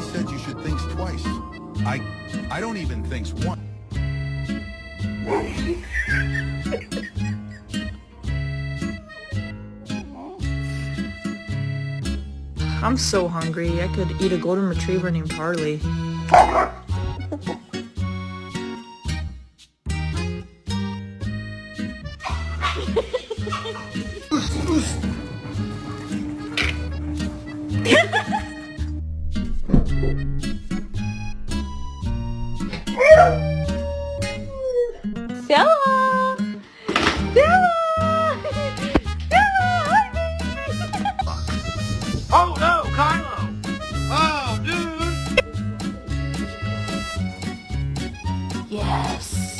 said you should think twice. I don't even think once. I'm so hungry. I could eat a golden retriever named Harley. Stella! Stella!